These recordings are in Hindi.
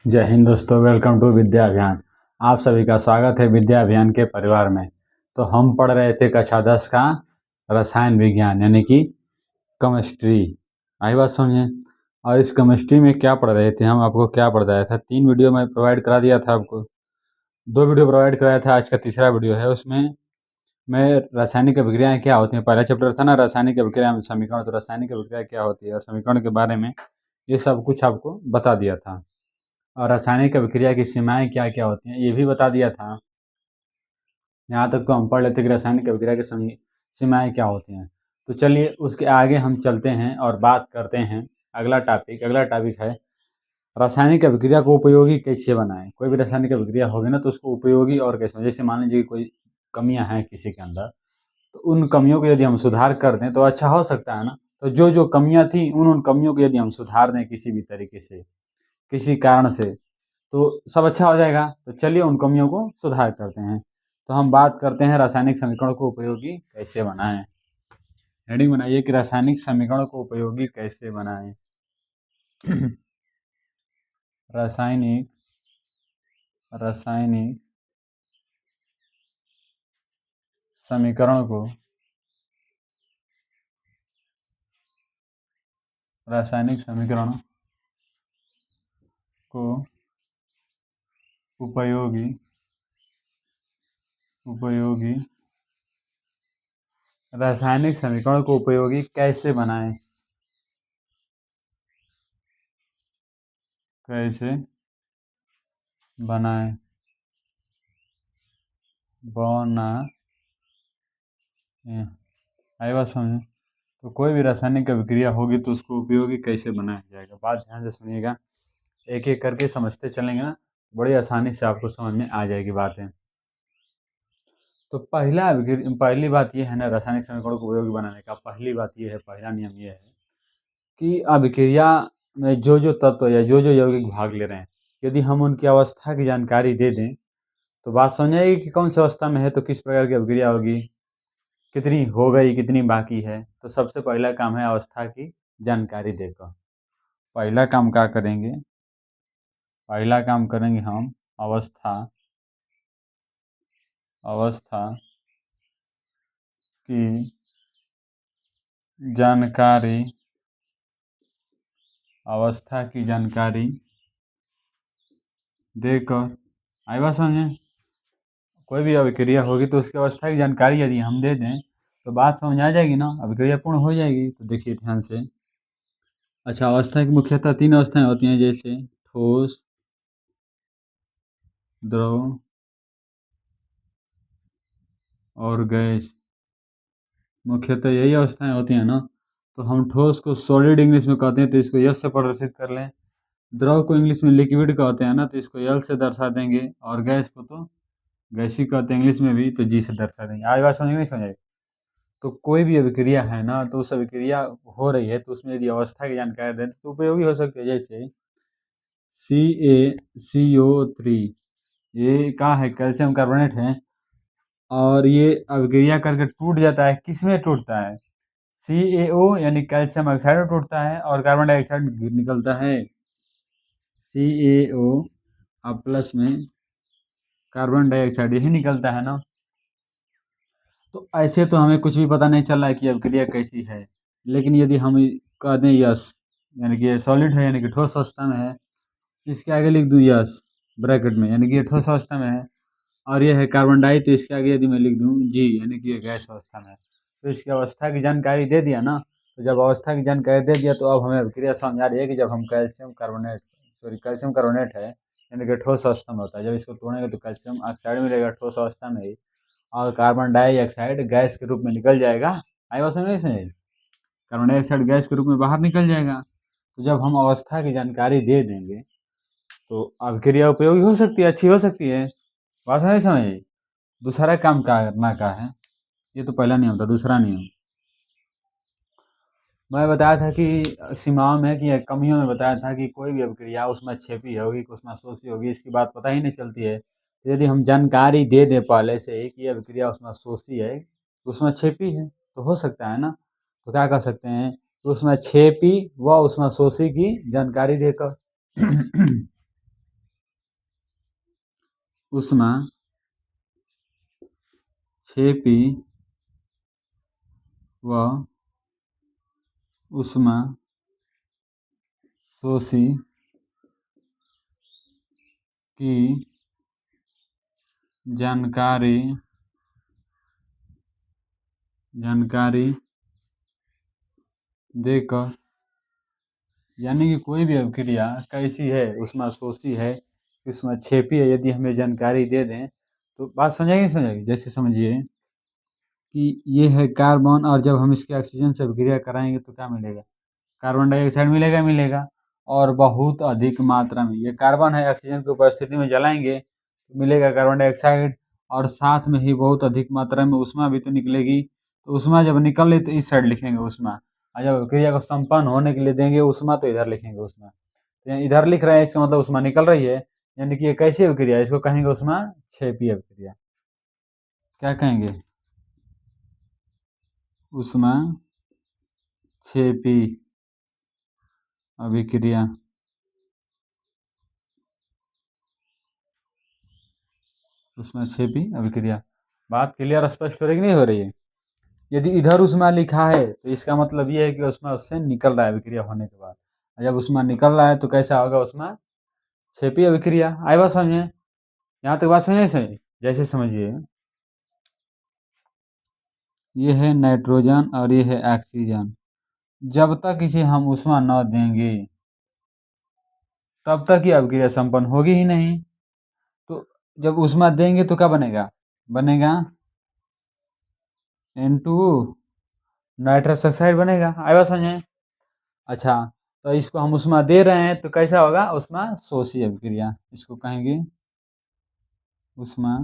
जय हिंद दोस्तों, वेलकम टू विद्या अभियान। आप सभी का स्वागत है विद्या अभियान के परिवार में। तो हम पढ़ रहे थे कक्षा 10 का रसायन विज्ञान यानी कि केमिस्ट्री। आई बात समझे। और इस केमिस्ट्री में क्या पढ़ रहे थे, हम आपको क्या पढ़ाया था। 3 वीडियो मैं प्रोवाइड करा दिया था आपको, 2 वीडियो प्रोवाइड कराया था, आज का तीसरा वीडियो है। उसमें मैं रासायनिक अभिक्रियाएँ क्या होती हैं, पहला चैप्टर था ना रासायनिक अभिक्रिया में समीकरण, तो रासायनिक अभिक्रिया क्या होती है और समीकरण के बारे में ये सब कुछ आपको बता दिया था। और रासायनिक अभिक्रिया की सीमाएं क्या क्या होती हैं ये भी बता दिया था। यहाँ तक तो हम पढ़ लेते कि रासायनिक अभिक्रिया की सीमाएं क्या होती हैं। तो चलिए उसके आगे हम चलते हैं और बात करते हैं। अगला टॉपिक है रासायनिक अभिक्रिया को उपयोगी कैसे बनाएं। कोई भी रासायनिक अभिक्रिया होगी ना तो उसको उपयोगी और कैसे, जैसे मान लीजिए कोई कमियां हैं किसी के अंदर, तो उन कमियों को यदि हम सुधार कर दें तो अच्छा हो सकता है ना। तो जो जो कमियां थी उन कमियों को यदि हम सुधार दें किसी भी तरीके से, किसी कारण से, तो सब अच्छा हो जाएगा। तो चलिए उन कमियों को सुधार करते हैं। तो हम बात करते हैं रासायनिक समीकरण को उपयोगी कैसे बनाएं। हेडिंग बनाइए कि रासायनिक समीकरण को उपयोगी कैसे बनाएं। रासायनिक समीकरण को रासायनिक समीकरण को उपयोगी रासायनिक समीकरण को उपयोगी कैसे बनाएं। आई बात समझे। तो कोई भी रासायनिक अभिक्रिया होगी तो उसको उपयोगी कैसे बनाया जाएगा, बात ध्यान से सुनिएगा। एक एक करके समझते चलेंगे ना, बड़ी आसानी से आपको समझ में आ जाएगी बातें। तो पहली बात यह है ना, रासायनिक समीकरण को उपयोगी बनाने का पहली बात यह है, पहला नियम यह है कि अभिक्रिया में जो जो तत्व या जो जो यौगिक भाग ले रहे हैं, यदि हम उनकी अवस्था की जानकारी दे दें तो बात समझ आएगी कि कौन सी अवस्था में है तो किस प्रकार की अभिक्रिया होगी, कितनी हो गई कितनी बाकी है। तो सबसे पहला काम है अवस्था की जानकारी देकर। पहला काम क्या करेंगे, पहला काम करेंगे हम अवस्था की जानकारी, अवस्था की जानकारी देकर। आई बात समझे। कोई भी अभिक्रिया होगी तो उसकी अवस्था की जानकारी यदि हम दे दें तो बात समझ आ जाएगी ना, अभिक्रिया पूर्ण हो जाएगी। तो देखिए ध्यान से। अच्छा, अवस्था की मुख्यतः 3 अवस्थाएं होती हैं, जैसे ठोस, द्रव और गैस। मुख्यतः यही अवस्थाएं होती हैं ना। तो हम ठोस को सॉलिड इंग्लिश में कहते हैं तो इसको यस से प्रदर्शित कर लें। द्रव को इंग्लिश में लिक्विड कहते हैं ना, तो इसको यल से दर्शा देंगे। और गैस को तो गैसी कहते हैं इंग्लिश में भी, तो जी से दर्शा देंगे। आज बात समझ नहीं समझ आई। तो कोई भी अभिक्रिया है ना, तो उस अभिक्रिया हो रही है तो उसमें यदि अवस्था की जानकारी दें तो उपयोगी हो सकती है। जैसे CaCO3, ये क्या है, कैल्शियम कार्बोनेट है, और ये अभिक्रिया करके टूट जाता है। किस में टूटता है, CaO यानी कैल्शियम ऑक्साइड में टूटता है और कार्बन डाइऑक्साइड निकलता है। CaO और प्लस में कार्बन डाइऑक्साइड यही निकलता है ना। तो ऐसे तो हमें कुछ भी पता नहीं चल रहा है कि अभिक्रिया कैसी है, लेकिन यदि हम कह दें यस यानी कि सॉलिड है यानी कि ठोस अवस्था में है, इसके आगे लिख दूं यस ब्रैकेट में यानी कि ये ठोस अवस्था में है, और ये है कार्बन डाई तो इसके आगे यदि मैं लिख दूं जी यानी कि ये गैस अवस्था में है। तो इसकी अवस्था की जानकारी दे दिया ना। तो जब अवस्था की जानकारी दे दिया तो अब हमें अभिक्रिया समझ आ रही है कि जब हम कैल्शियम कार्बोनेट है यानी कि ठोस अवस्था में होता है, जब इसको तोड़ेंगे तो कैल्शियम ऑक्साइड मिलेगा ठोस अवस्था में ही, और कार्बन डाइऑक्साइड गैस के रूप में निकल जाएगा। आई बात समझ नहीं, कार्बन डाइऑक्साइड गैस के रूप में बाहर निकल जाएगा। तो जब हम अवस्था की जानकारी दे देंगे तो अभिक्रिया उपयोगी हो सकती है, अच्छी हो सकती है। बात नहीं समझ। दूसरा काम करना का है, ये तो पहला नियम था। दूसरा नियम मैं बताया था कि सीमाओं में कि कमियों में बताया था कि कोई भी अभिक्रिया उसमें क्षेपी होगी उसमें शोषी होगी, इसकी बात पता ही नहीं चलती है। तो यदि हम जानकारी दे दें पहले से ही कि अभिक्रिया उसमें शोषी है उसमें क्षेपी है तो हो सकता है ना। तो क्या कर सकते हैं, तो उसमें क्षेपी व उसमें शोषी की जानकारी देकर ऊष्मा क्षेपी व ऊष्मा शोषी की जानकारी देकर, यानी कि कोई भी अभिक्रिया कैसी है, ऊष्मा शोषी है, ऊष्मा क्षेपी है, यदि हमें जानकारी दे दें तो बात समझेगी नहीं समझेगी। जैसे समझिए कि ये है कार्बन, और जब हम इसके ऑक्सीजन से अभिक्रिया कराएंगे तो क्या मिलेगा, कार्बन डाइऑक्साइड मिलेगा और बहुत अधिक मात्रा में। ये कार्बन है, ऑक्सीजन की उपस्थिति में जलाएंगे तो मिलेगा कार्बन डाइऑक्साइड, और साथ में ही बहुत अधिक मात्रा में ऊष्मा भी तो निकलेगी। तो ऊष्मा जब निकल रही तो इस साइड लिखेंगे ऊष्मा, और जब क्रिया को संपन्न होने के लिए देंगे ऊष्मा तो इधर लिखेंगे ऊष्मा। तो इधर लिख रहे हैं, इसका मतलब ऊष्मा निकल रही है, यानी कि ये कैसी अभिक्रिया है, इसको कहेंगे ऊष्मा क्षेपी अभिक्रिया। क्या कहेंगे, ऊष्मा क्षेपी अभिक्रिया। ऊष्मा क्षेपी अभिक्रिया। बात क्लियर स्पष्ट हो रही कि नहीं हो रही है। यदि इधर ऊष्मा लिखा है तो इसका मतलब ये है कि ऊष्मा उससे निकल रहा है अभिक्रिया होने के बाद। जब ऊष्मा निकल रहा है तो कैसा होगा, ऊष्मा क्षेपी अभिक्रिया। आई बात समझे, यहाँ तक बात समझ नहीं समझी। जैसे समझिए ये है नाइट्रोजन और ये है ऑक्सीजन, जब तक इसे हम ऊष्मा न देंगे तब तक ये अभिक्रिया संपन्न होगी ही नहीं। तो जब ऊष्मा देंगे तो क्या बनेगा, N2 नाइट्रस ऑक्साइड बनेगा। आई बात समझे। अच्छा, तो इसको हम ऊष्मा दे रहे हैं तो कैसा होगा, ऊष्मा शोषी अभिक्रिया। इसको कहेंगे ऊष्मा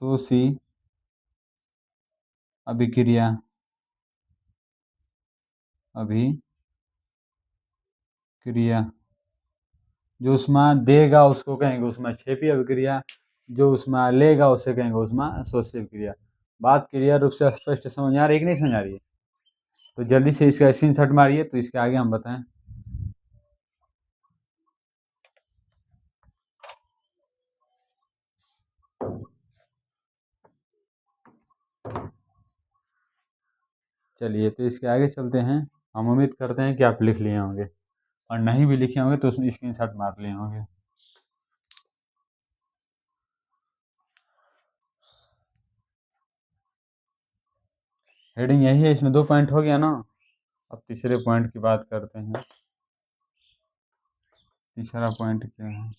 शोषी अभिक्रिया। जो ऊष्मा देगा उसको कहेंगे ऊष्मा क्षेपी अभिक्रिया, जो ऊष्मा लेगा उसे कहेंगे ऊष्मा शोषी अभिक्रिया। बात क्लियर रूप से स्पष्ट समझ आ रही है कि नहीं समझ आ रही है। तो जल्दी से इसका स्क्रीनशॉट मारिए, तो इसके आगे हम बताएं। चलिए, तो इसके आगे चलते हैं। हम उम्मीद करते हैं कि आप लिख लिए होंगे, और नहीं भी लिखे होंगे तो उसमें स्क्रीनशॉट मार लिए होंगे। हेडिंग यही है, इसमें 2 पॉइंट हो गया ना। अब तीसरे पॉइंट की बात करते हैं। तीसरा पॉइंट क्या है,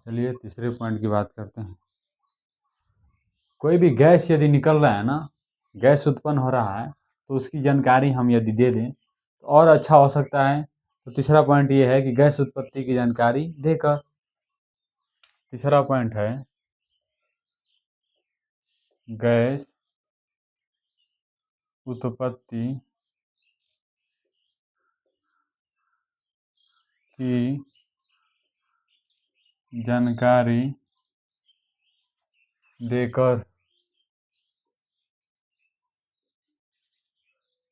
चलिए तीसरे पॉइंट की बात करते हैं। कोई भी गैस यदि निकल रहा है ना, गैस उत्पन्न हो रहा है, तो उसकी जानकारी हम यदि दे दें तो और अच्छा हो सकता है। तो तीसरा पॉइंट ये है कि गैस उत्पत्ति की जानकारी देकर। तीसरा पॉइंट है गैस उत्पत्ति की जानकारी देकर।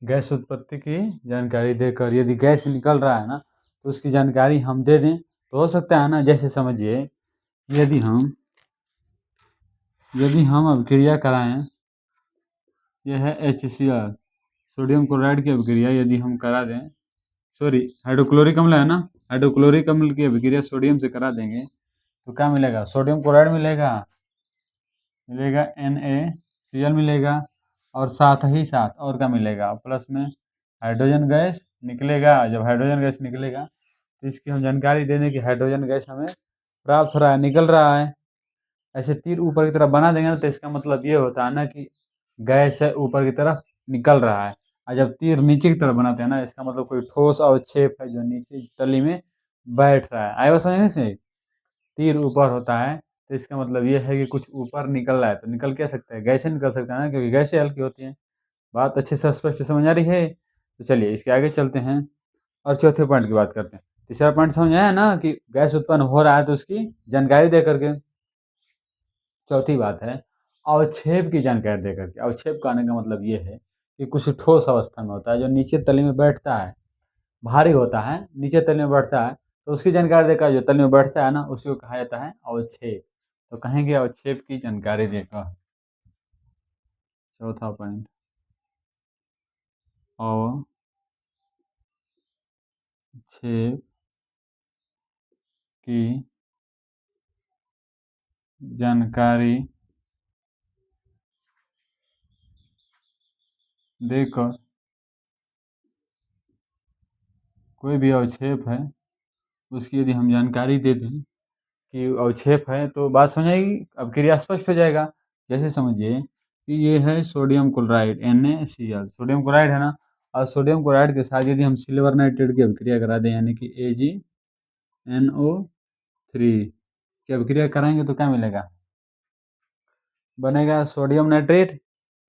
गैस उत्पत्ति की जानकारी देकर, यदि गैस निकल रहा है ना तो उसकी जानकारी हम दे दें तो हो सकता है ना। जैसे समझिए यदि हम अभिक्रिया कराएं, यह है HCl सोडियम क्लोराइड की अभिक्रिया यदि हम करा दें, सॉरी हाइड्रोक्लोरिक अम्ल है ना, हाइड्रोक्लोरिक अम्ल की अभिक्रिया सोडियम से करा देंगे तो क्या मिलेगा, सोडियम क्लोराइड मिलेगा NaCl मिलेगा, और साथ ही साथ और क्या मिलेगा, प्लस में हाइड्रोजन गैस निकलेगा। जब हाइड्रोजन गैस निकलेगा तो इसकी हम जानकारी दे दें कि हाइड्रोजन गैस हमें प्राप्त हो रहा है, निकल रहा है। ऐसे तीर ऊपर की तरफ बना देंगे ना तो इसका मतलब ये होता है ना कि गैस है ऊपर की तरफ निकल रहा है। और जब तीर नीचे की तरफ बनाते हैं ना, इसका मतलब कोई ठोस अवक्षेप है जो नीचे तली में बैठ रहा है। आए बात समझने से। तीर ऊपर होता है तो इसका मतलब ये है कि कुछ ऊपर निकल रहा है, तो निकल क्या सकता है, गैसें निकल सकता है ना, क्योंकि गैसें हल्की होती हैं। बात अच्छे से स्पष्ट समझ आ रही है। तो चलिए इसके आगे चलते हैं और चौथे पॉइंट की बात करते हैं। तीसरा पॉइंट समझ आया ना कि गैस उत्पन्न हो रहा है तो उसकी जानकारी दे करके। चौथी बात है अवक्षेप की जानकारी दे करके। अवक्षेप कहने का मतलब ये है कि कुछ ठोस अवस्था में होता है, जो नीचे तली में बैठता है, भारी होता है, नीचे तली में बैठता है, तो उसकी जानकारी देकर जो तली में बैठता है ना, उसी को कहा जाता है अवक्षेप। तो कहेंगे अवक्षेप की जानकारी देकर। चौथा पॉइंट, अवक्षेप की जानकारी देकर कोई भी अवक्षेप है उसकी यदि हम जानकारी दे दें कि अवक्षेप है, तो बात समझ आएगी, अब क्रिया स्पष्ट हो जाएगा। जैसे समझिए कि ये है sodium chloride NaCl, sodium chloride है ना, और सोडियम क्लोराइड के साथ यदि हम सिल्वर नाइट्रेट की अभिक्रिया करा दें, यानी कि AgNO3 की अभिक्रिया कराएंगे तो क्या मिलेगा? बनेगा सोडियम नाइट्रेट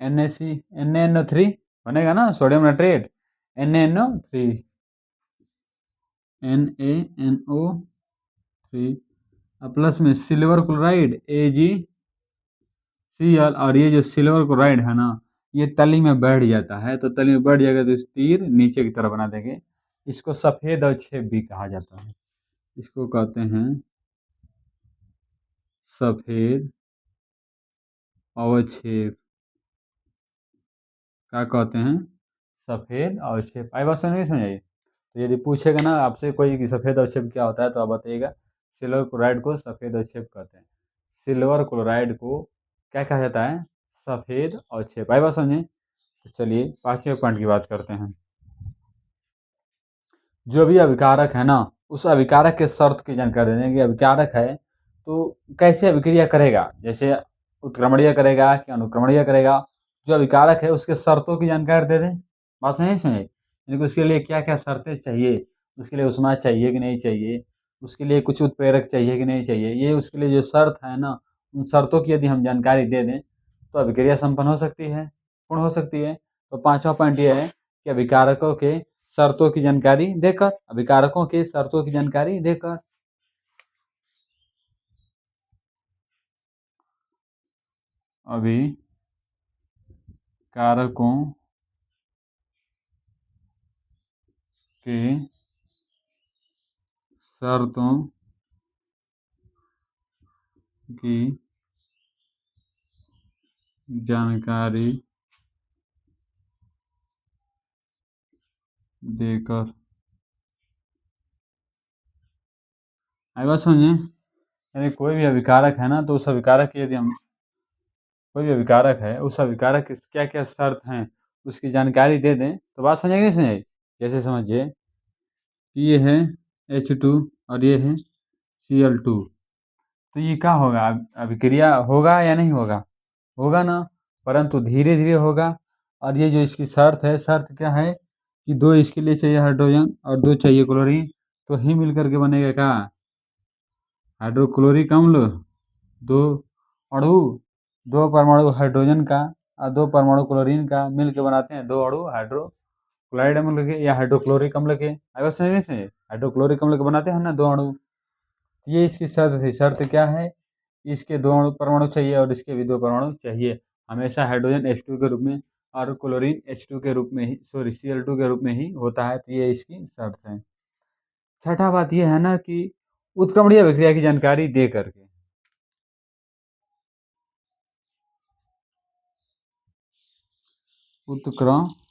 NaNO3 बनेगा ना, सोडियम नाइट्रेट NaNO3 प्लस में सिल्वर क्लोराइड AgCl, और ये जो सिल्वर क्लोराइड है ना, ये तली में बैठ जाता है, तो तली में बैठ जाएगा तो इस तीर नीचे की तरफ बना देंगे। इसको सफेद अवक्षेप भी कहा जाता है। इसको कहते हैं सफेद अवक्षेप। क्या कहते हैं? सफेद अवक्षेप। आई बात समझ नहीं समझाइए? तो यदि पूछेगा ना आपसे कोई कि सफेद अवक्षेप क्या होता है, तो आप बताइएगा सिल्वर क्लोराइड को सफेद अवक्षेप कहते हैं। सिल्वर क्लोराइड को क्या कहा जाता है? सफेद अवक्षेप। आई बात समझे? तो चलिए 5वें पॉइंट की बात करते हैं। जो भी अभिकारक है ना, उस अभिकारक के शर्त की जानकारी देने की। अभिकारक है तो कैसे अभिक्रिया करेगा, जैसे उत्क्रमणीय करेगा कि अनुक्रमणीय करेगा, जो अभिकारक है उसके शर्तों की जानकारी दे दें। बात समझे समझे? यानी कि उसके लिए क्या क्या शर्तें चाहिए, उसके लिए ऊष्मा चाहिए कि नहीं चाहिए, उसके लिए कुछ उत्प्रेरक चाहिए कि नहीं चाहिए, ये उसके लिए जो शर्त है ना, उन शर्तों की यदि हम जानकारी दे दें तो अभिक्रिया संपन्न हो सकती है, पूर्ण हो सकती है। तो 5वां पॉइंट ये है कि अभिकारकों के शर्तों की जानकारी देकर, अभिकारकों के शर्तों की जानकारी देकर। अभिकारकों के शर्तों की जानकारी देकर। आई बात समझे? यानी कोई भी अभिकारक है ना, तो उस अभिकारक की यदि हम कोई भी अभिकारक है, उस अभिकारक की क्या क्या शर्त हैं उसकी जानकारी दे दें, तो बात समझेगी नहीं समझेगी? जैसे समझिए कि ये है H2 और ये है Cl2, तो ये क्या होगा? अभिक्रिया होगा या नहीं होगा? होगा ना, परंतु धीरे धीरे होगा। और ये जो इसकी शर्त है, शर्त क्या है कि 2 इसके लिए चाहिए हाइड्रोजन और 2 चाहिए क्लोरीन, तो ही मिल करके बनेगा क्या? हाइड्रोक्लोरिक अम्ल। 2 अणु, 2 परमाणु हाइड्रोजन का और 2 परमाणु क्लोरीन का मिल के बनाते हैं 2 अणु हाइड्रोक्लोराइड अम्ल के या हाइड्रोक्लोरिक अम्ल के। अगर समझ नहीं समझे? हाइड्रोक्लोरिक अम्ल के बनाते हैं ना 2 अणु। ये इसकी शर्त थी। शर्त क्या है? इसके 2 परमाणु चाहिए और इसके भी 2 परमाणु चाहिए। हमेशा हाइड्रोजन H2 के रूप में और क्लोरीन H2 के रूप में ही, सॉरी Cl2 के रूप में ही होता है। तो ये इसकी शर्त है। छठा बात ये है ना कि उत्क्रमणीय अभिक्रिया की जानकारी दे करके। उत्क्रमणीय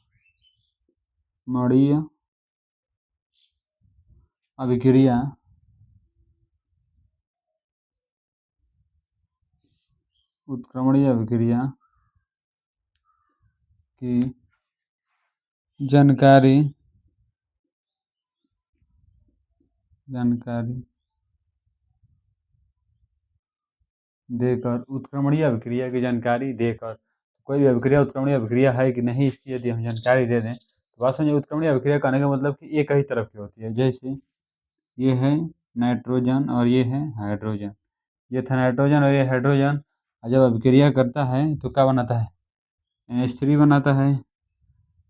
अभिक्रिया की जानकारी देकर, उत्क्रमणीय अभिक्रिया की जानकारी देकर, कोई भी अभिक्रिया उत्क्रमणीय अभिक्रिया है कि नहीं, इसकी यदि हम जानकारी दे दें, तो बात समझिए। उत्क्रमणीय अभिक्रिया कहने का मतलब कि एक ही तरफ की होती है। जैसे ये है नाइट्रोजन और ये है हाइड्रोजन, ये था नाइट्रोजन और ये हाइड्रोजन, और जब अभिक्रिया करता है तो क्या बनाता है? NH3 बनाता है।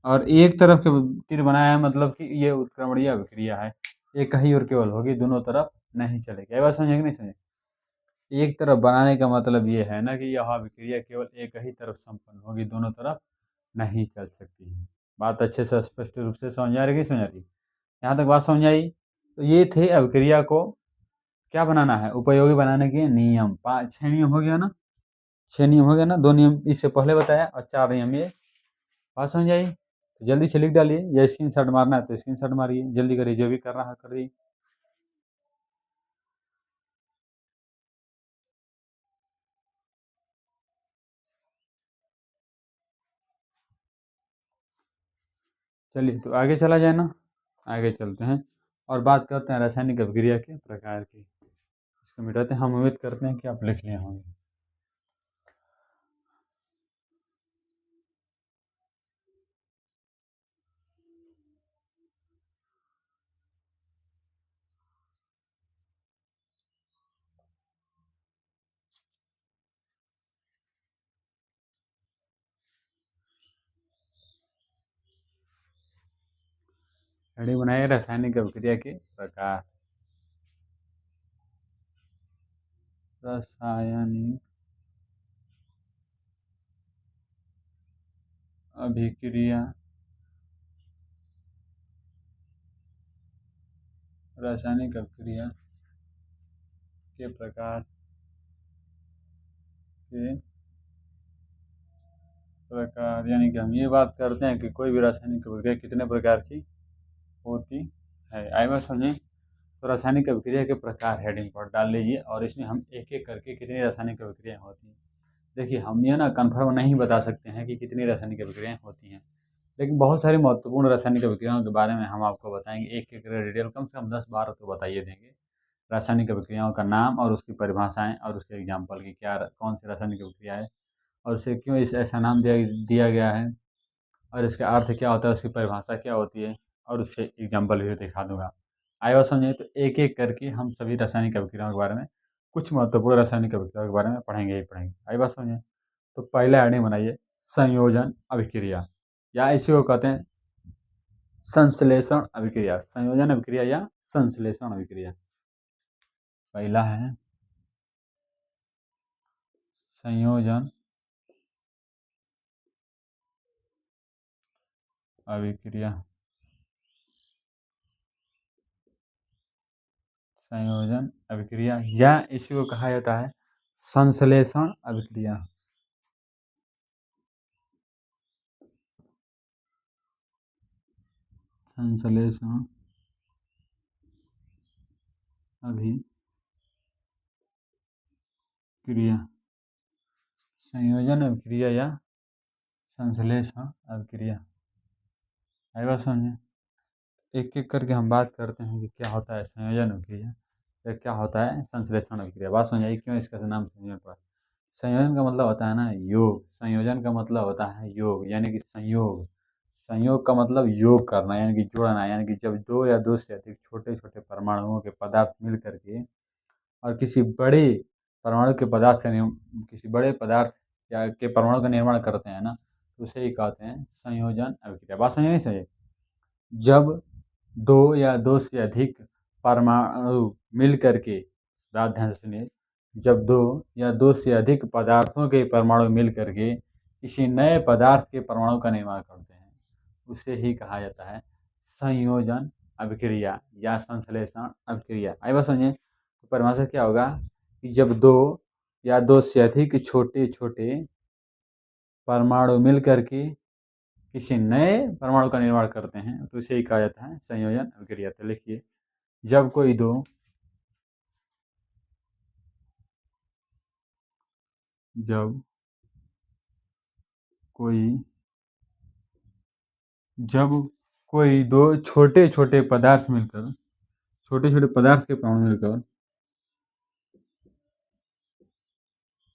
और एक तरफ के तीर बनाया है, मतलब कि ये उत्क्रमणीय अभिक्रिया है, एक ही और केवल होगी, दोनों तरफ नहीं चलेगी। ये बात समझे कि नहीं समझे? एक तरफ बनाने का मतलब ये है ना कि यह अभिक्रिया केवल एक ही तरफ संपन्न होगी, दोनों तरफ नहीं चल सकती है। बात अच्छे से स्पष्ट रूप से समझ आ रही है कि समझ आ रही है? यहाँ तक बात समझ आई? तो ये थे अभिक्रिया को क्या बनाना है, उपयोगी बनाने के नियम। 6 नियम हो गया ना, 6 नियम हो गया ना, 2 नियम इससे पहले बताया और 4 नियम ये। बात समझ आई? तो जल्दी से लिख डालिए, या स्क्रीनशॉट मारना है तो स्क्रीनशॉट मारिए, जल्दी करिए, जो भी कर रहा है करिए। चलिए तो आगे चला जाए ना, आगे चलते हैं और बात करते हैं रासायनिक अभिक्रिया के प्रकार की। इसको मिटाते हैं, हम उम्मीद करते हैं कि आप लिख लिए होंगे। हेडिंग बनाइए, रासायनिक अभिक्रिया के प्रकार। रासायनिक अभिक्रिया, रासायनिक अभिक्रिया के प्रकार यानी कि हम ये बात करते हैं कि कोई भी रासायनिक अभिक्रिया कितने प्रकार की होती है। आई बात समझे? तो रासायनिक अभिक्रिया के प्रकार हेडिंग पर डाल लीजिए और इसमें हम एक एक करके कितनी रासायनिक अभिक्रियाएं होती हैं। देखिए हम ये ना कन्फर्म नहीं बता सकते हैं कि कितनी रासायनिक अभिक्रियाएं होती हैं, लेकिन बहुत सारी महत्वपूर्ण रासायनिक अभिक्रियाओं के बारे में हम आपको बताएंगे, एक एक डिटेल कम से कम 10-12 तो बताइए देंगे। रासायनिक अभिक्रियाओं का नाम और उसकी परिभाषाएं और उसके एग्जाम्पल की क्या कौन सी रासायनिक अभिक्रिया है और उसे क्यों इस ऐसा नाम दिया गया है और इसका अर्थ क्या होता है, उसकी परिभाषा क्या होती है और उससे एग्जाम्पल भी दिखा दूंगा। आए बात समझे? तो एक एक करके हम सभी रासायनिक अभिक्रियाओं के बारे में, कुछ महत्वपूर्ण रासायनिक अभिक्रियाओं के बारे में पढ़ेंगे ही पढ़ेंगे। आई बात समझे? तो पहला हेडिंग बनाइए, संयोजन अभिक्रिया, या इसी को कहते हैं संश्लेषण अभिक्रिया। संयोजन अभिक्रिया या संश्लेषण अभिक्रिया। पहला है संयोजन अभिक्रिया। संयोजन अभिक्रिया या इसी को कहा जाता है संश्लेषण अभिक्रिया। संश्लेषण अभिक्रिया, संयोजन अभिक्रिया या संश्लेषण अभिक्रिया। आई बात समझे? एक एक करके हम बात करते हैं कि क्या होता है संयोजन अभिक्रिया या क्या होता है संश्लेषण अभिक्रिया। बात समझाइए क्यों इसका नाम संयोजन पड़ा। संयोजन का मतलब होता है ना योग, संयोजन का मतलब होता है योग यानी कि संयोग। संयोग का मतलब योग करना यानी कि जोड़ना, यानी कि जब दो या दो से अधिक छोटे छोटे परमाणुओं के पदार्थ मिल करके और किसी बड़े परमाणु के पदार्थ का किसी बड़े पदार्थ या के परमाणु का निर्माण करते हैं ना, तो उसे ही कहते हैं संयोजन अभिक्रिया। बात समझे नहीं समझे? जब दो या दो से अधिक परमाणु मिल करके, बात ध्यान से सुनिए, जब दो या दो से अधिक पदार्थों के परमाणु मिल करके किसी नए पदार्थ के परमाणु का निर्माण करते हैं, उसे ही कहा जाता है संयोजन अभिक्रिया या संश्लेषण अभिक्रिया। आई बात समझिए? तो परिभाषा क्या होगा कि जब दो या दो से अधिक छोटे छोटे परमाणु मिल करके किसी नए परमाणु का निर्माण करते हैं तो इसे ही कहा जाता है संयोजन अभिक्रिया। तो लिखिए, जब कोई दो जब कोई जब कोई दो छोटे छोटे पदार्थ मिलकर, छोटे छोटे पदार्थ के परमाणु मिलकर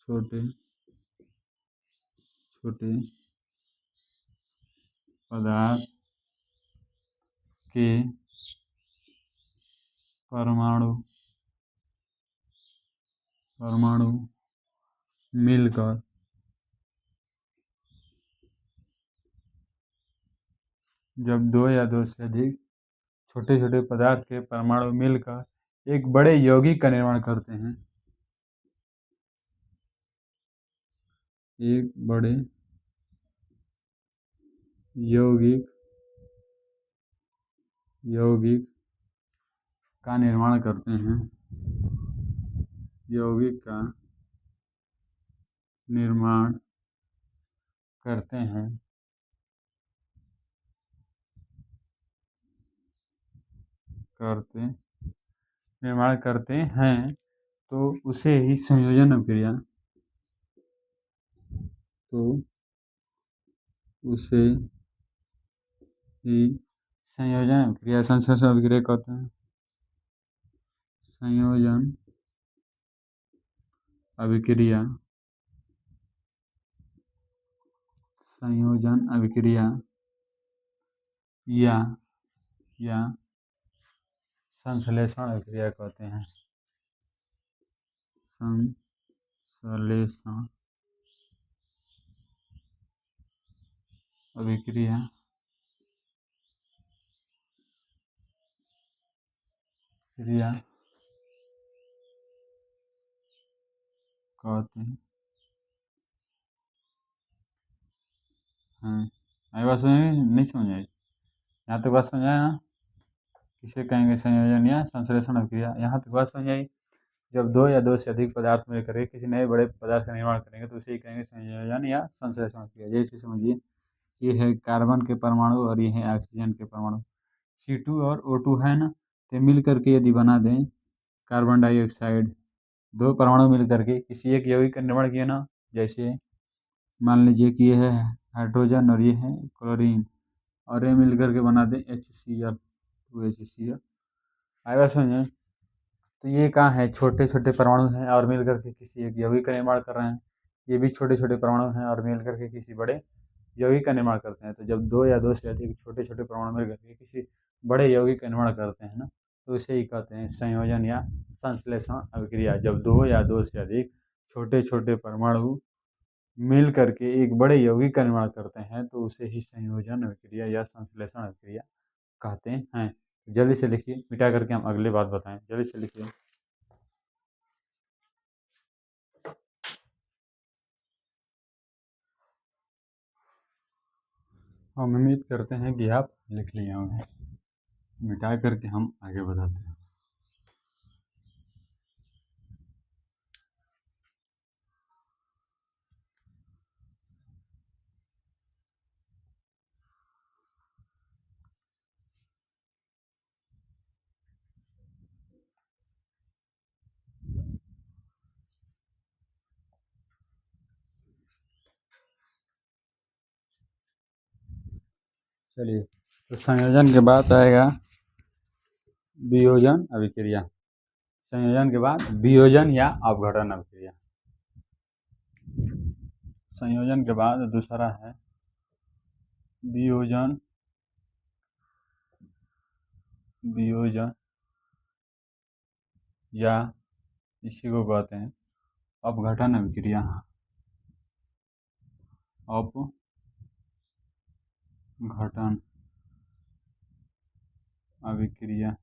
छोटे छोटे पदार्थ के परमाणु परमाणु मिलकर जब दो या दो से अधिक छोटे छोटे पदार्थ के परमाणु मिलकर एक बड़े यौगिक का निर्माण करते हैं, एक बड़े यौगिक का निर्माण करते हैं। यौगिक का निर्माण करते हैं। तो उसे ही संयोजन अभिक्रिया संश्लेषण अभिक्रिया कहते हैं। संयोजन अभिक्रिया या संश्लेषण अभिक्रिया कहते हैं। संश्लेषण अभिक्रिया कहते हैं। आई बात समझ नहीं समझ आई? यहाँ तक बात समझ आया ना? किसे कहेंगे संयोजन या संश्लेषण अभिक्रिया? यहाँ तक बात समझ आई? जब दो या दो से अधिक पदार्थ मिलकर किसी नए बड़े पदार्थ का निर्माण करेंगे तो उसे ही कहेंगे संयोजन या संश्लेषण अभिक्रिया। जैसे समझिए, ये है कार्बन के परमाणु और ये है ऑक्सीजन के परमाणु। C2 और O2 है ना, तो मिल करके यदि बना दें कार्बन डाइऑक्साइड, दो परमाणु मिल करके किसी एक यौगिक का निर्माण किया ना, जैसे मान लीजिए कि ये है हाइड्रोजन और ये है क्लोरीन, और ये मिल करके बना दें HCl, 2HCl। आएगा समझ? तो ये कहाँ है, छोटे छोटे परमाणु हैं और मिल करके किसी एक यौगिक का निर्माण कर रहे हैं। ये भी छोटे छोटे परमाणु हैं और मिल करके किसी बड़े यौगिक का निर्माण करते हैं। तो जब दो या दो से अधिक छोटे छोटे परमाणु मिल करके किसी बड़े यौगिक का निर्माण करते हैं ना, तो इसे ही कहते हैं संयोजन या संश्लेषण अभिक्रिया। जब दो या दो से अधिक छोटे छोटे परमाणु मिल करके एक बड़े यौगिक का निर्माण करते हैं तो उसे ही संयोजन अभिक्रिया या संश्लेषण अभिक्रिया कहते हैं। जल्दी से लिखिए, मिटा करके हम अगली बात बताएं। जल्दी से लिखिए। हम उम्मीद करते हैं कि आप लिख लिए होंगे। मिटा करके हम आगे बढ़ाते हैं। चलिए, तो संयोजन के बाद आएगा वियोजन अभिक्रिया। संयोजन के बाद वियोजन या अपघटन अभिक्रिया। संयोजन के बाद दूसरा है वियोजन या इसी को कहते हैं अपघटन अभिक्रिया। अपघटन अभिक्रिया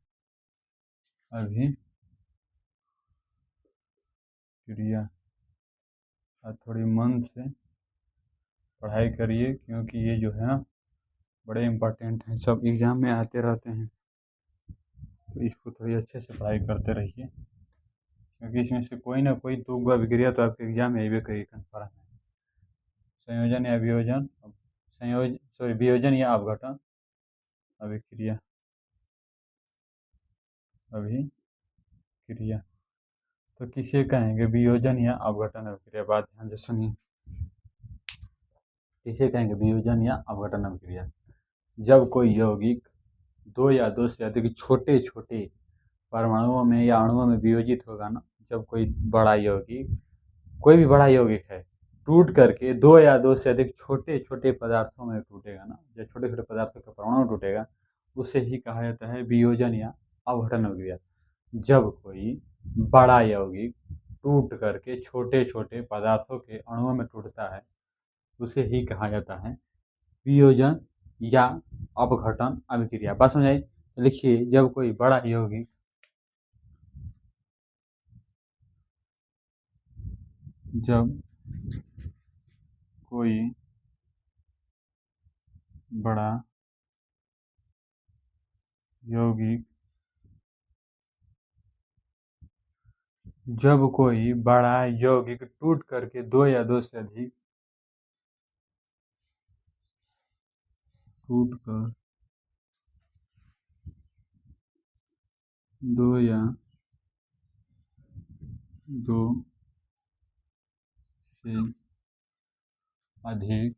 थोड़ी मन से पढ़ाई करिए, क्योंकि ये जो है ना बड़े इम्पोर्टेंट हैं, सब एग्ज़ाम में आते रहते हैं। तो इसको थोड़ी अच्छे से पढ़ाई करते रहिए, क्योंकि इसमें से कोई ना कोई दो अभिक्रिया तो आपके एग्जाम में अभी कहीं कन्फर्म है। संयोजन या वियोजन या अपघटन अभिक्रिया। तो किसे कहेंगे वियोजन या अपघटन अभिक्रिया? बात ध्यान से सुनिए। किसे कहेंगे वियोजन या अपघटन अभिक्रिया? जब कोई यौगिक दो या दो से अधिक छोटे छोटे परमाणुओं में या अणुओं में वियोजित होगा ना, जब कोई बड़ा यौगिक, कोई भी बड़ा यौगिक है, टूट करके दो या दो से अधिक छोटे छोटे पदार्थों में टूटेगा ना, जब छोटे छोटे पदार्थों का परमाणु टूटेगा, उसे ही कहा जाता है वियोजन या अपघटन अभिक्रिया। जब कोई बड़ा यौगिक टूट करके छोटे छोटे पदार्थों के अणुओं में टूटता है, उसे ही कहा जाता है वियोजन या अपघटन अभिक्रिया। बात समझ आई? लिखिए, जब कोई बड़ा यौगिक कोई बड़ा यौगिक जब कोई बड़ा यौगिक टूट करके दो या दो से अधिक टूट कर दो या दो से अधिक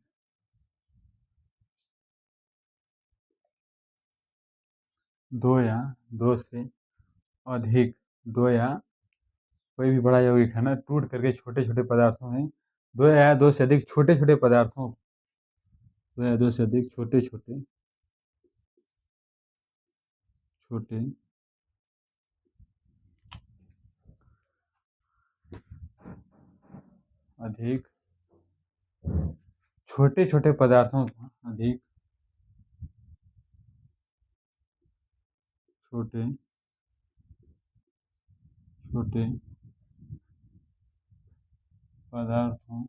दो या दो से अधिक दो या कोई भी बड़ा यौगिक है ना टूट करके छोटे छोटे पदार्थों में दो या दो से अधिक छोटे छोटे पदार्थों दो या दो से अधिक छोटे छोटे छोटे अधिक छोटे छोटे पदार्थों का अधिक छोटे छोटे पदार्थों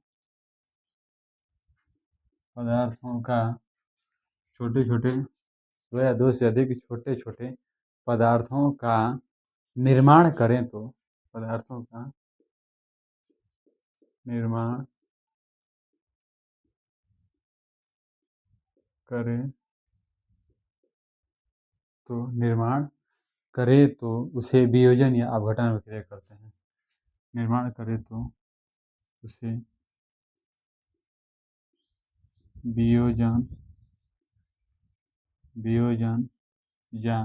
पदार्थों का छोटे छोटे दो या दो से अधिक छोटे छोटे पदार्थों का निर्माण करें तो पदार्थों का निर्माण करें तो निर्माण करे तो उसे वियोजन या अपघटन विक्रिया कहते हैं। निर्माण करे तो उसे वियोजन वियोजन या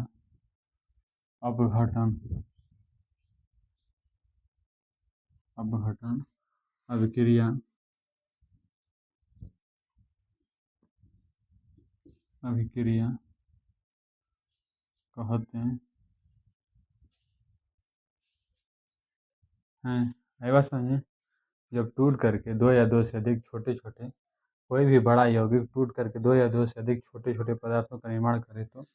अपघटन अपघटन अभिक्रिया अभिक्रिया कहते हैं। ये बात समझिए, जब टूट करके दो या दो से अधिक छोटे छोटे कोई भी बड़ा यौगिक टूट करके दो या दो से अधिक छोटे छोटे पदार्थों का निर्माण करे तो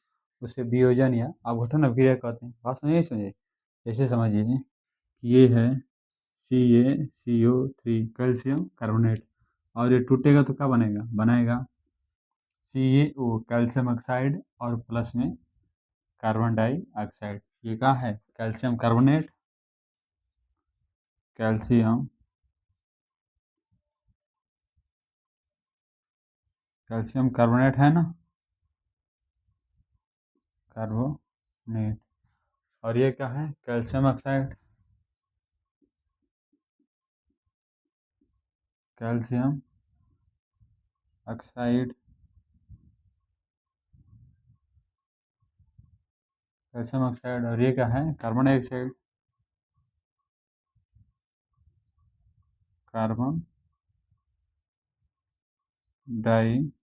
उसे वियोजन या अपघटन अभिक्रिया कहते हैं। बात समझिए ऐसे समझिए कि ये है CaCO3 कैल्शियम कार्बोनेट और ये टूटेगा तो क्या बनेगा बनेगा CaO कैल्शियम ऑक्साइड और प्लस में कार्बन डाइऑक्साइड। ये क्या है कैल्शियम कार्बोनेट कैल्शियम कार्बोनेट है ना कार्बोनेट और ये क्या है calcium oxide calcium oxide calcium oxide और ये क्या है कार्बन डाइऑक्साइड कार्बन डाइऑक्साइड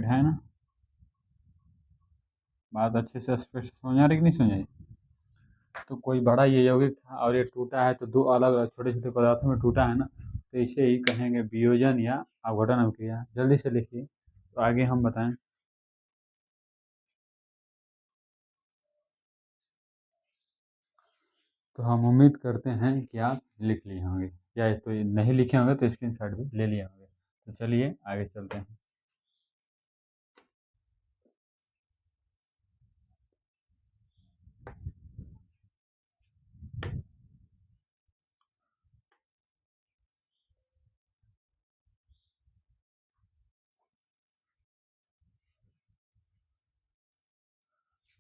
है ना। बात अच्छे से स्पष्ट समझ आ रही कि नहीं समझ आई। तो कोई बड़ा ये यौगिक था और ये टूटा है तो दो अलग अलग छोटे छोटे पदार्थों में टूटा है ना, तो इसे ही कहेंगे वियोजन या अपघटन अभिक्रिया। जल्दी से लिखिए तो आगे हम बताएं। तो हम उम्मीद करते हैं कि आप लिख लिए होंगे या तो नहीं लिखे होंगे तो स्क्रीनशॉट भी ले लिए होंगे। तो चलिए आगे चलते हैं।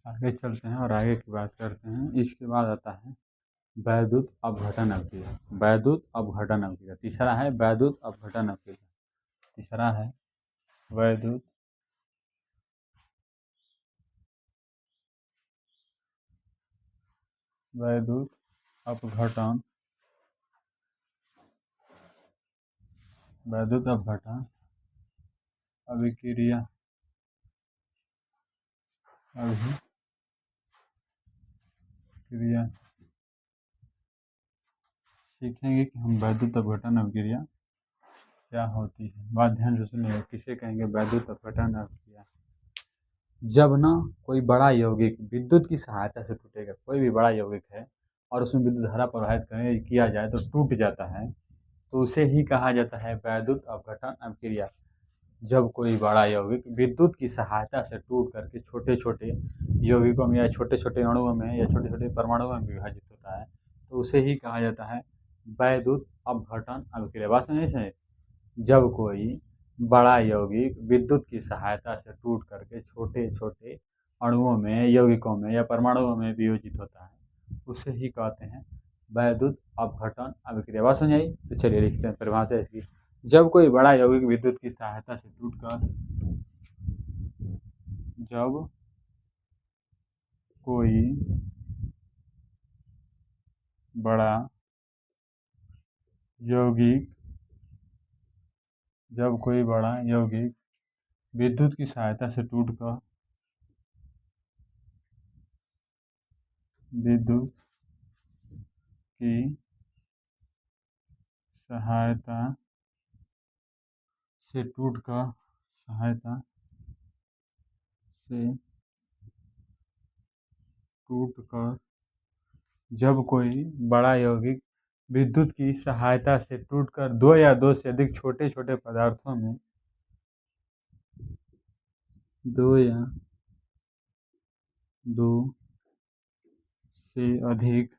आगे चलते हैं और आगे की बात करते हैं। इसके बाद आता है वैद्युत अपघटन अभिक्रिया। वैद्युत अपघटन अभिक्रिया तीसरा है वैद्युत अपघटन अभिक्रिया। तीसरा है वैद्युत वैद्युत अपघटन वैद्युत अपघटन अभिक्रिया अभिक्रिया सीखेंगे कि हम वैद्युत अपघटन अभिक्रिया क्या होती है। बात ध्यान से सुनिए, किसे कहेंगे वैद्युत अपघटन अभिक्रिया। जब ना कोई बड़ा यौगिक विद्युत की सहायता से टूटेगा, कोई भी बड़ा यौगिक है और उसमें विद्युत धारा प्रवाहित किया जाए तो टूट जाता है। तो उसे ही कहा जाता है वैद्युत अपघटन अभिक्रिया। जब कोई बड़ा यौगिक विद्युत की सहायता से टूट करके छोटे छोटे यौगिकों में या छोटे छोटे अणुओं में या छोटे छोटे परमाणुओं में विभाजित होता है, तो उसे ही कहा जाता है वैद्युत अपघटन अभिक्रिया। बात समझे से? जब कोई बड़ा यौगिक विद्युत की सहायता से टूट करके छोटे छोटे अणुओं में, यौगिकों में या परमाणुओं में वियोजित होता है, उसे ही कहते हैं वैद्युत अपघटन अभिक्रिया। बात समझ आई? तो चलिए लिखते हैं परिभाषा इसकी। जब कोई बड़ा यौगिक विद्युत की सहायता से टूटकर जब कोई बड़ा यौगिक जब कोई बड़ा यौगिक विद्युत की सहायता से टूटकर विद्युत की सहायता से टूटकर जब कोई बड़ा यौगिक विद्युत की सहायता से टूटकर दो या दो से अधिक छोटे छोटे पदार्थों में दो या दो से अधिक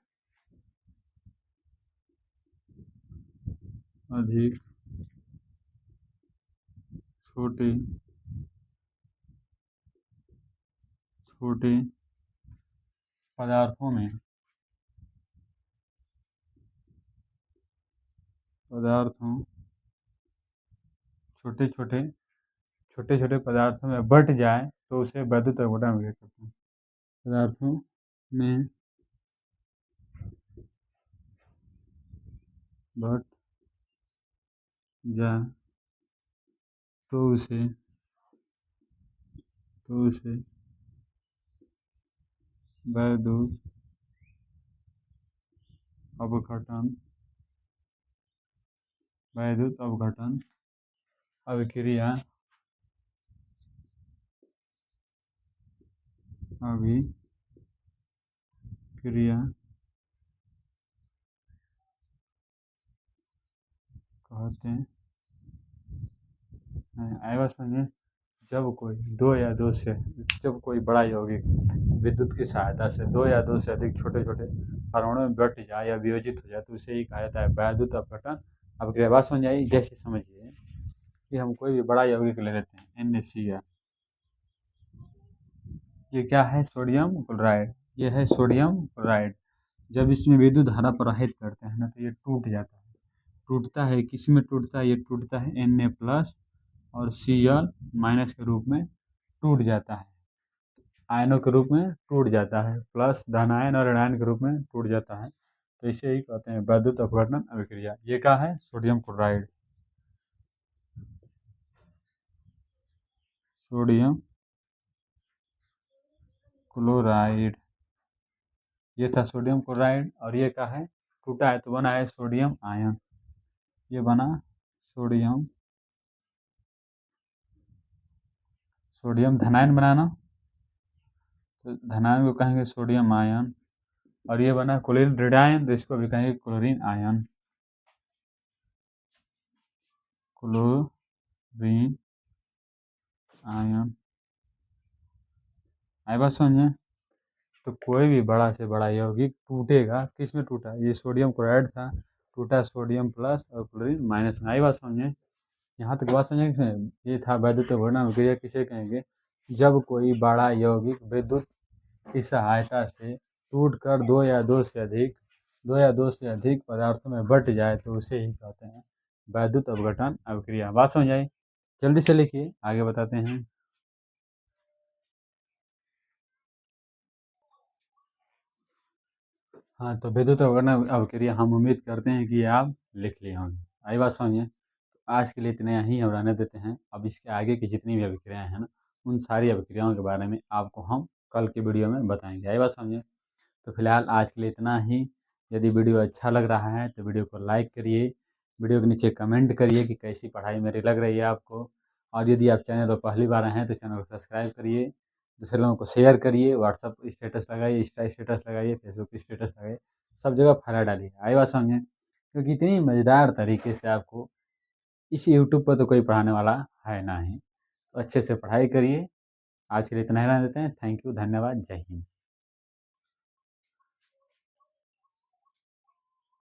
छोटे छोटे पदार्थों छोटे छोटे पदार्थों में बट जाए तो उसे वैद्युत अपघटन अभिक्रिया कहते हैं। पदार्थों में बट जाए तो उसे वैद्युत अपघटन अभिक्रिया कहते हैं। आएगा समझे? जब कोई बड़ा यौगिक विद्युत की सहायता से दो या दो से अधिक छोटे छोटे परमाणुओं में बट जाए या वियोजित हो जाए तो उसे ही कहा जाता है वैद्युत अपघटन अभिक्रिया। बात समझ आई? जैसे समझिए कि हम कोई भी बड़ा यौगिक ले लेते हैं NaCl। ये क्या है? Sodium chloride. ये है सोडियम क्लोराइड। जब इसमें विद्युत धारा प्रवाहित करते हैं ना तो ये टूट जाता है। टूटता है किस में? टूटता है, ये टूटता है Na+ और Cl- के रूप में टूट जाता है। आयनों के रूप में टूट जाता है, प्लस धनायन और ऋणायन के रूप में टूट जाता है। तो इसे ही कहते हैं वैद्युत अपघटन अभिक्रिया। ये क्या है? Sodium chloride. सोडियम क्लोराइड, ये था सोडियम क्लोराइड। और ये क्या है? टूटा है तो बना है सोडियम आयन। ये बना सोडियम धनायन बनाना, तो धनायन को कहेंगे सोडियम आयन। और ये बना क्लोरीन ऋणायन, तो इसको भी कहेंगे क्लोरीन आयन। Chlorine ion. आई बात समझे? तो कोई भी बड़ा से बड़ा यौगिक टूटेगा, किस में टूटा? ये सोडियम क्लोराइड था, टूटा सोडियम प्लस और क्लोरीन माइनस में। आई बात समझे? यहाँ तक बात समझे? ये था वैद्युत अपघटन अभिक्रिया। किसे कहेंगे? जब कोई बड़ा यौगिक विद्युत की सहायता से टूटकर दो या दो से अधिक पदार्थों में बट जाए तो उसे ही कहते हैं वैद्युत अपघटन अभिक्रिया। बात समझ आई? जल्दी से लिखिए, आगे बताते हैं। हाँ, तो विद्युत अपघटन अभिक्रिया हम उम्मीद करते हैं कि आप लिख लिए होंगे। आई बात समझिए? आज के लिए इतना ही हम रहने देते हैं। अब इसके आगे की जितनी भी अभिक्रियाएं हैं ना, उन सारी अभिक्रियाओं के बारे में आपको हम कल की वीडियो में बताएंगे। आई बात समझिए? तो फिलहाल आज के लिए इतना ही। यदि वीडियो अच्छा लग रहा है तो वीडियो को लाइक करिए, वीडियो के नीचे कमेंट करिए कि कैसी पढ़ाई मेरी लग रही है आपको। और यदि आप चैनल पर पहली बार आए हैं तो चैनल को सब्सक्राइब करिए, दूसरे लोगों को शेयर करिए, व्हाट्सअप स्टेटस लगाइए, इंस्टा स्टेटस लगाइए, फेसबुक स्टेटस लगाइए, सब जगह फैला डालिए। आई बात समझे? क्योंकि इतनी मज़ेदार तरीके से आपको इस यूट्यूब पर तो कोई पढ़ाने वाला है ना ही। तो अच्छे से पढ़ाई करिए। आज के लिए इतना ही रहने देते हैं। थैंक यू, धन्यवाद, जय हिंद।